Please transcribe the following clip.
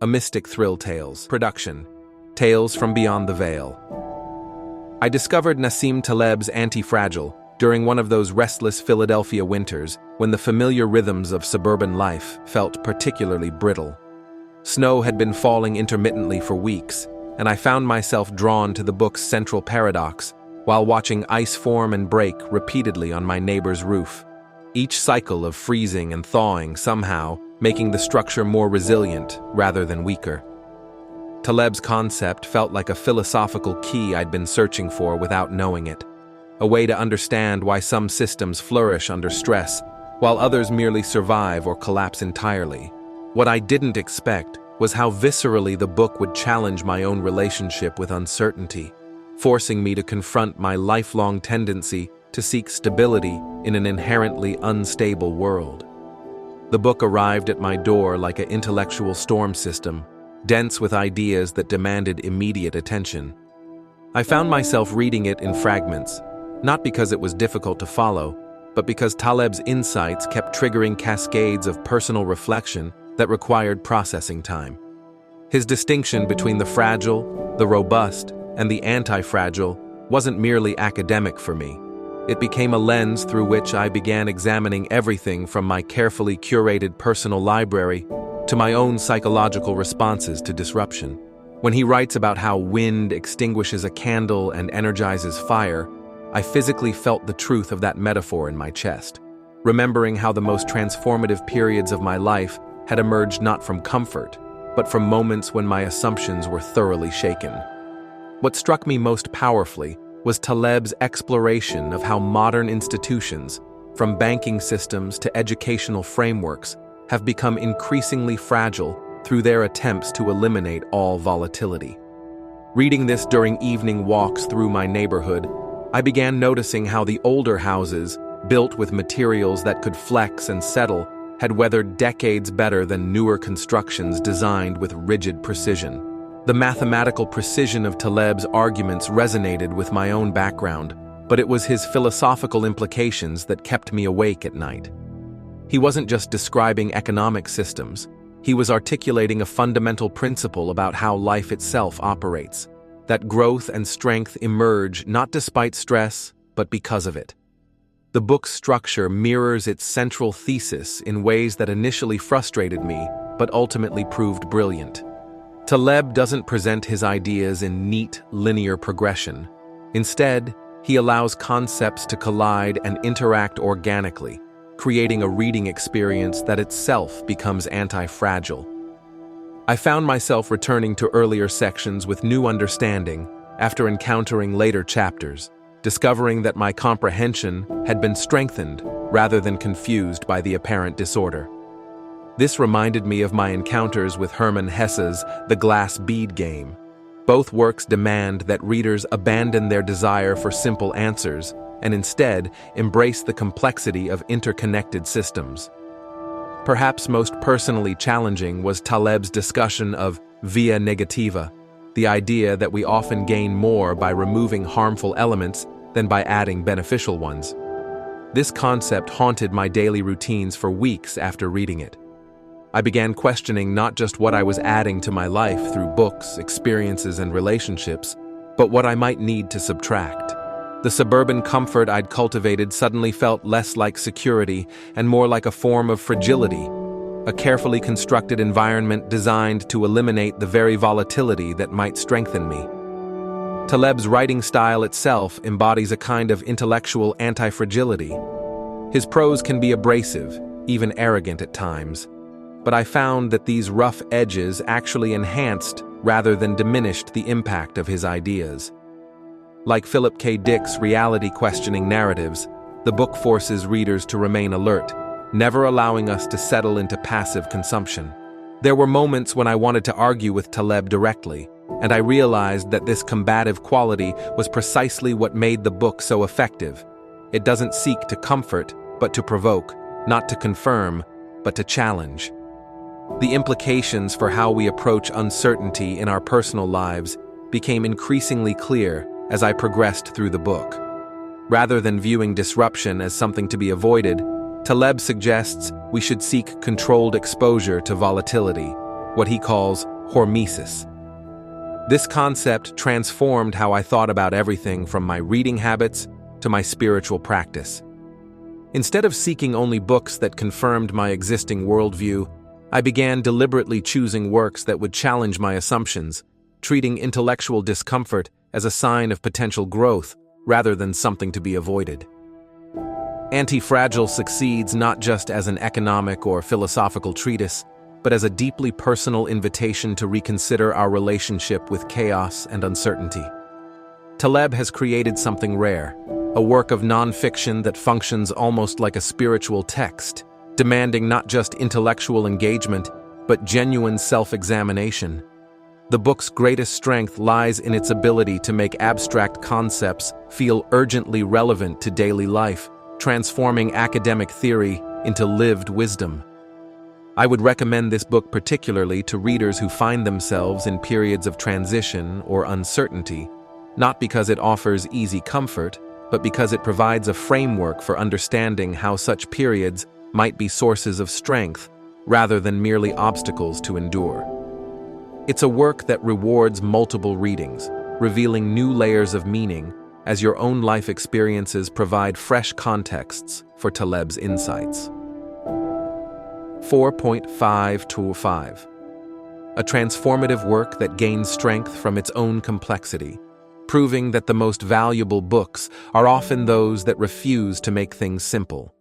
A Mystic Thrill Tales production. Tales from Beyond the Veil. I discovered Nassim Taleb's Antifragile during one of those restless Philadelphia winters when the familiar rhythms of suburban life felt particularly brittle. Snow had been falling intermittently for weeks, and I found myself drawn to the book's central paradox while watching ice form and break repeatedly on my neighbor's roof. Each cycle of freezing and thawing somehow making the structure more resilient rather than weaker. Taleb's concept felt like a philosophical key I'd been searching for without knowing it, a way to understand why some systems flourish under stress, while others merely survive or collapse entirely. What I didn't expect was how viscerally the book would challenge my own relationship with uncertainty, forcing me to confront my lifelong tendency to seek stability in an inherently unstable world. The book arrived at my door like an intellectual storm system, dense with ideas that demanded immediate attention. I found myself reading it in fragments, not because it was difficult to follow, but because Taleb's insights kept triggering cascades of personal reflection that required processing time. His distinction between the fragile, the robust, and the anti-fragile wasn't merely academic for me. It became a lens through which I began examining everything from my carefully curated personal library to my own psychological responses to disruption. When he writes about how wind extinguishes a candle and energizes fire, I physically felt the truth of that metaphor in my chest, remembering how the most transformative periods of my life had emerged not from comfort, but from moments when my assumptions were thoroughly shaken. What struck me most powerfully was Taleb's exploration of how modern institutions, from banking systems to educational frameworks, have become increasingly fragile through their attempts to eliminate all volatility. Reading this during evening walks through my neighborhood, I began noticing how the older houses, built with materials that could flex and settle, had weathered decades better than newer constructions designed with rigid precision. The mathematical precision of Taleb's arguments resonated with my own background, but it was his philosophical implications that kept me awake at night. He wasn't just describing economic systems, he was articulating a fundamental principle about how life itself operates, that growth and strength emerge not despite stress, but because of it. The book's structure mirrors its central thesis in ways that initially frustrated me, but ultimately proved brilliant. Taleb doesn't present his ideas in neat, linear progression. Instead, he allows concepts to collide and interact organically, creating a reading experience that itself becomes anti-fragile. I found myself returning to earlier sections with new understanding after encountering later chapters, discovering that my comprehension had been strengthened rather than confused by the apparent disorder. This reminded me of my encounters with Hermann Hesse's The Glass Bead Game. Both works demand that readers abandon their desire for simple answers and instead embrace the complexity of interconnected systems. Perhaps most personally challenging was Taleb's discussion of via negativa, the idea that we often gain more by removing harmful elements than by adding beneficial ones. This concept haunted my daily routines for weeks after reading it. I began questioning not just what I was adding to my life through books, experiences, and relationships, but what I might need to subtract. The suburban comfort I'd cultivated suddenly felt less like security and more like a form of fragility, a carefully constructed environment designed to eliminate the very volatility that might strengthen me. Taleb's writing style itself embodies a kind of intellectual anti-fragility. His prose can be abrasive, even arrogant at times, but I found that these rough edges actually enhanced rather than diminished the impact of his ideas. Like Philip K. Dick's reality-questioning narratives, the book forces readers to remain alert, never allowing us to settle into passive consumption. There were moments when I wanted to argue with Taleb directly, and I realized that this combative quality was precisely what made the book so effective. It doesn't seek to comfort, but to provoke, not to confirm, but to challenge. The implications for how we approach uncertainty in our personal lives became increasingly clear as I progressed through the book. Rather than viewing disruption as something to be avoided, Taleb suggests we should seek controlled exposure to volatility, what he calls hormesis. This concept transformed how I thought about everything from my reading habits to my spiritual practice. Instead of seeking only books that confirmed my existing worldview, I began deliberately choosing works that would challenge my assumptions, treating intellectual discomfort as a sign of potential growth rather than something to be avoided. Antifragile succeeds not just as an economic or philosophical treatise, but as a deeply personal invitation to reconsider our relationship with chaos and uncertainty. Taleb has created something rare, a work of non-fiction that functions almost like a spiritual text, demanding not just intellectual engagement, but genuine self-examination. The book's greatest strength lies in its ability to make abstract concepts feel urgently relevant to daily life, transforming academic theory into lived wisdom. I would recommend this book particularly to readers who find themselves in periods of transition or uncertainty, not because it offers easy comfort, but because it provides a framework for understanding how such periods might be sources of strength rather than merely obstacles to endure. It's a work that rewards multiple readings, revealing new layers of meaning as your own life experiences provide fresh contexts for Taleb's insights. 4.525. A transformative work that gains strength from its own complexity, proving that the most valuable books are often those that refuse to make things simple.